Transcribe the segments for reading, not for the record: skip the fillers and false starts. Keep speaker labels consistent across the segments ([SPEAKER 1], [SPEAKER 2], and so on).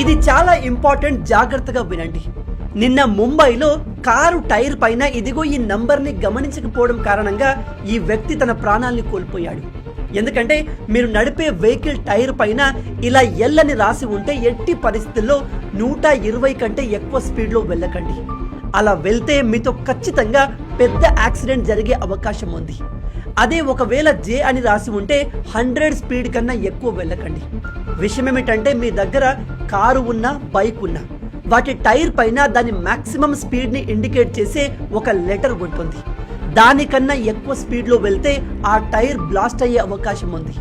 [SPEAKER 1] ఇది చాలా ఇంపార్టెంట్, జాగ్రత్తగా వినండి. నిన్న ముంబైలో కారు టైర్ పైన ఇదిగో ఈ నంబర్ని గమనించకపోవడం కారణంగా ఈ వ్యక్తి తన ప్రాణాల్ని కోల్పోయాడు. ఎందుకంటే మీరు నడిపే వెహికల్ టైర్ పైన ఇలా ఎల్లని రాసి ఉంటే ఎట్టి పరిస్థితుల్లో 120 కంటే ఎక్కువ స్పీడ్లో వెళ్ళకండి. అలా వెళ్తే మీతో ఖచ్చితంగా పెద్ద యాక్సిడెంట్ జరిగే అవకాశం ఉంది. అదే ఒకవేళ జే అని రాసి ఉంటే 100 స్పీడ్ కన్నా ఎక్కువ వెళ్ళకండి. విషయం ఏమిటంటే మీ దగ్గర కారు ఉన్నా బైక్ ఉన్నా వాటి టైర్ పైన దాని మాక్సిమం స్పీడ్ని ఇండికేట్ చేసే ఒక లెటర్ ఉంటుంది. దానికన్నా ఎక్కువ స్పీడ్లో వెళ్తే ఆ టైర్ బ్లాస్ట్ అయ్యే అవకాశం ఉంది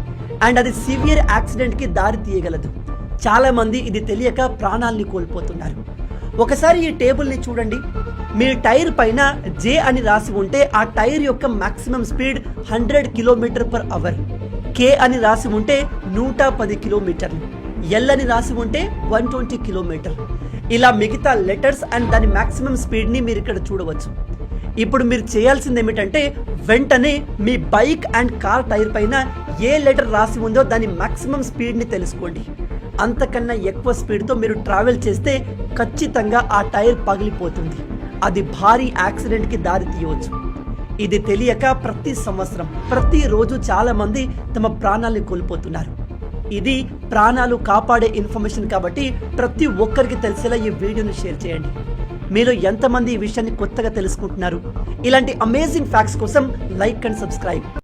[SPEAKER 1] అండ్ అది సివియర్ యాక్సిడెంట్కి దారి తీయగలదు. చాలామంది ఇది తెలియక ప్రాణాల్ని కోల్పోతున్నారు. ఒకసారి ఈ టేబుల్ని చూడండి. మీ టైర్ పైన జే అని రాసి ఉంటే ఆ టైర్ యొక్క మాక్సిమం స్పీడ్ 100 km/h. కే అని రాసి ఉంటే 110 కిలోమీటర్లు. ఎల్ అని రాసి ఉంటే 120 కిలోమీటర్లు. ఇలా మిగతా లెటర్స్ అండ్ దాని మాక్సిమం స్పీడ్ని మీరు ఇక్కడ చూడవచ్చు. ఇప్పుడు మీరు చేయాల్సింది ఏమిటంటే వెంటనే మీ బైక్ అండ్ కార్ టైర్ పైన ఏ లెటర్ రాసి ఉందో దాని మాక్సిమం స్పీడ్ని తెలుసుకోండి. అంతకన్నా ఎక్కువ స్పీడ్తో మీరు ట్రావెల్ చేస్తే ఖచ్చితంగా ఆ టైర్ పగిలిపోతుంది. అది భారీ యాక్సిడెంట్కి దారి తీయవచ్చు. ఇది తెలియక ప్రతి సంవత్సరం ప్రతిరోజు చాలా మంది తమ ప్రాణాలను కోల్పోతున్నారు. ఇది ప్రాణాలు కాపాడే ఇన్ఫర్మేషన్ కాబట్టి ప్రతి ఒక్కరికి తెలిసేలా ఈ వీడియోని షేర్ చేయండి. మీలో ఎంతమంది ఈ విషయాన్ని కొత్తగా తెలుసుకుంటున్నారు? ఇలాంటి అమేజింగ్ ఫ్యాక్ట్స్ కోసం లైక్ అండ్ సబ్స్క్రైబ్.